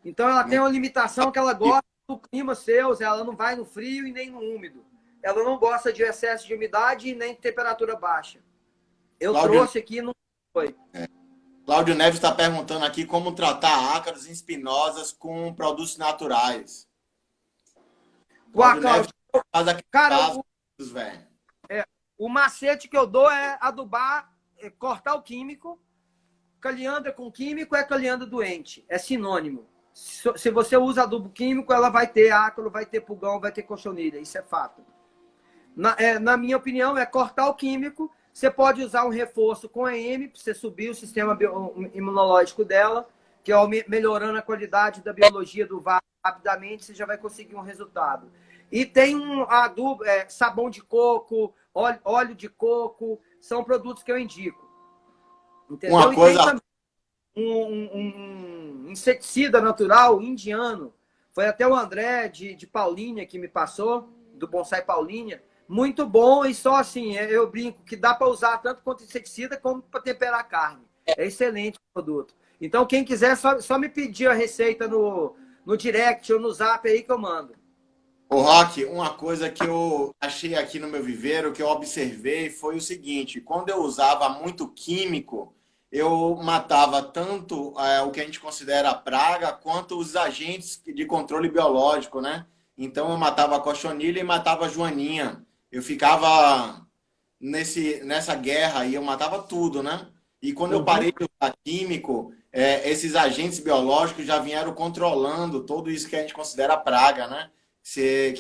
Então ela tem uma limitação que ela gosta do clima seu, ela não vai no frio e nem no úmido. Ela não gosta de excesso de umidade e nem de temperatura baixa. Eu trouxe aqui, não foi. Cláudio Neves está perguntando aqui como tratar ácaros espinosas com produtos naturais. Cláudio Neves faz aqui o macete que eu dou é adubar, cortar o químico. Caliandra com químico é caliandra doente, é sinônimo. Se você usa adubo químico, ela vai ter ácaro, vai ter pulgão, vai ter cochonilha, isso é fato. Na minha opinião, é cortar o químico. Você pode usar um reforço com EM para você subir o sistema imunológico dela. que ó, melhorando a qualidade da biologia do vaso rapidamente, você já vai conseguir um resultado. E tem um adubo, sabão de coco, óleo de coco, são produtos que eu indico. Entendeu? Uma E tem coisa. também um inseticida natural indiano. Foi até o André de Paulínia que me passou, do Bonsai Paulínia. Muito bom e só assim, eu brinco que dá para usar tanto quanto inseticida como para temperar carne. É excelente o produto. Então, quem quiser, só me pedir a receita no direct ou no zap aí que eu mando. Ô, Rock, uma coisa que eu achei aqui no meu viveiro, que eu observei, foi o seguinte: quando eu usava muito químico, eu matava tanto o que a gente considera praga, quanto os agentes de controle biológico, né? Então eu matava a cochonilha e matava a joaninha. Eu ficava nessa guerra e eu matava tudo, né? E quando eu Uhum. parei de usar químico, esses agentes biológicos já vieram controlando tudo isso que a gente considera praga, né? Sim.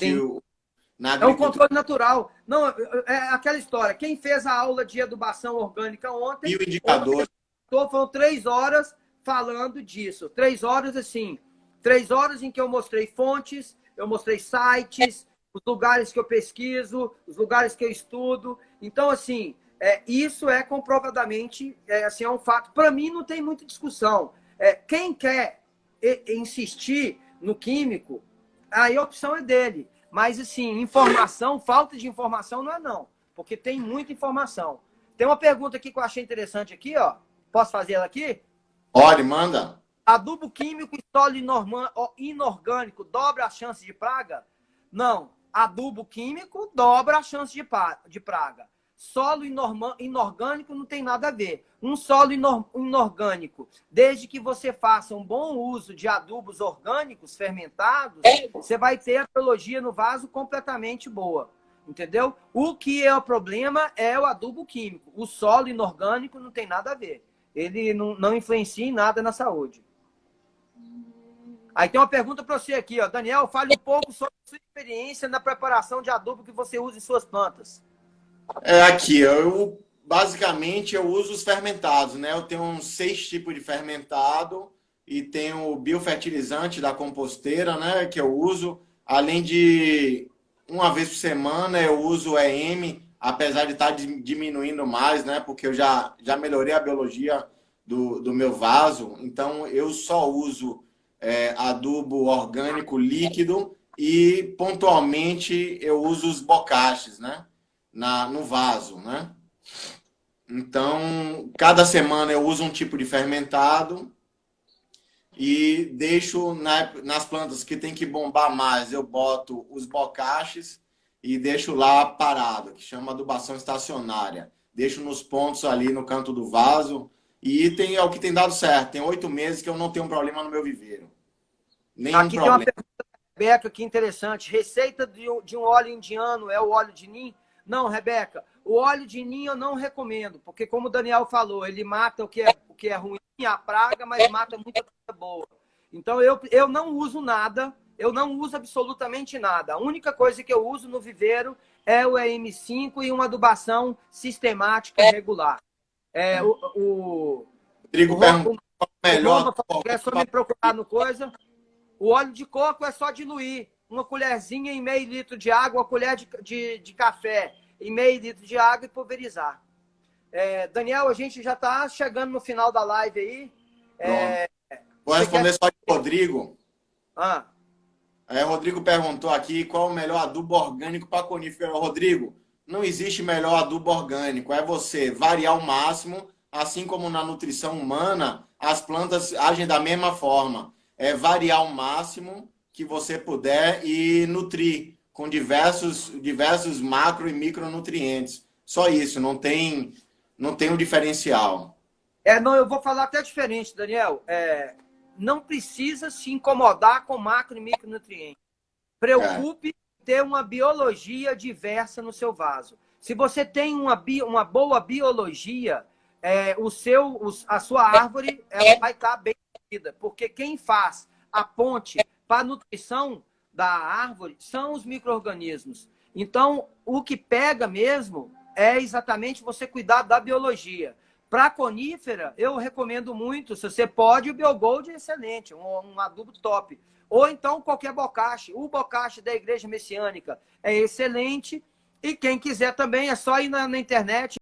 Na É um agricultura controle natural. Não, é aquela história. Quem fez a aula de adubação orgânica e ontem, o indicador. foram 3 horas falando disso. 3 horas, assim. 3 horas em que eu mostrei fontes, eu mostrei sites, os lugares que eu pesquiso, os lugares que eu estudo. Então, assim, isso é comprovadamente, assim, é um fato. Para mim, não tem muita discussão. Quem quer insistir no químico, aí a opção é dele. Mas, assim, informação, falta de informação não é não. Porque tem muita informação. Tem uma pergunta aqui que eu achei interessante aqui, ó. Posso fazer ela aqui? Olha, manda. Adubo químico e solo inorgânico dobra a chance de praga? Não. Adubo químico dobra a chance de praga. Solo inorgânico não tem nada a ver. Um solo inorgânico, desde que você faça um bom uso de adubos orgânicos fermentados, você vai ter a biologia no vaso completamente boa. Entendeu? O que é o problema é o adubo químico. O solo inorgânico não tem nada a ver. Ele não influencia em nada na saúde. Aí tem uma pergunta para você aqui, ó. Daniel, fale um pouco sobre a sua experiência na preparação de adubo que você usa em suas plantas. Aqui, eu basicamente eu uso os fermentados, né? Eu tenho uns 6 tipos de fermentado e tenho o biofertilizante da composteira, né? Que eu uso, além de uma vez por semana eu uso o EM, apesar de estar diminuindo mais, né? Porque eu já melhorei a biologia do meu vaso, então eu só uso adubo orgânico líquido e pontualmente eu uso os bocaches, né? No vaso, né? Então, cada semana eu uso um tipo de fermentado e deixo nas plantas que tem que bombar mais, eu boto os bocaches e deixo lá parado, que chama adubação estacionária. Deixo nos pontos ali no canto do vaso e é o que tem dado certo. Tem 8 meses que eu não tenho um problema no meu viveiro. Nenhum Aqui tem uma problema. pergunta da Rebeca que interessante. Receita de um óleo indiano é o óleo de nim? Não, Rebeca, o óleo de nim eu não recomendo, porque como o Daniel falou, ele mata o que é ruim, a praga, mas mata muita coisa boa. Então eu não uso nada, eu não uso absolutamente nada. A única coisa que eu uso no viveiro é o EM5 e uma adubação sistemática e regular. O Rodrigo perguntou qual é o Roma melhor. falou que é só me procurar no coisa. O óleo de coco é só diluir. Uma colherzinha em meio litro de água, uma colher de café em meio litro de água e pulverizar. Daniel, a gente já está chegando no final da live aí. Vou responder só de Rodrigo. Ah, Rodrigo perguntou aqui qual o melhor adubo orgânico para conífera. Rodrigo, não existe melhor adubo orgânico. É você variar ao máximo, assim como na nutrição humana, as plantas agem da mesma forma. É variar ao máximo que você puder e nutrir com diversos macro e micronutrientes. Só isso, não tem um diferencial. não, eu vou falar até diferente, Daniel. Não precisa se incomodar com macro e micronutrientes. Preocupe em ter uma biologia diversa no seu vaso. Se você tem uma boa biologia, a sua árvore ela vai estar bem nutrida, porque quem faz a ponte para a nutrição da árvore são os micro-organismos. Então, o que pega mesmo é exatamente você cuidar da biologia. Para conífera, eu recomendo muito, se você pode, o Biogold é excelente, um adubo top. Ou então qualquer bocache. O bocache da Igreja Messiânica é excelente. E quem quiser também, é só ir na internet.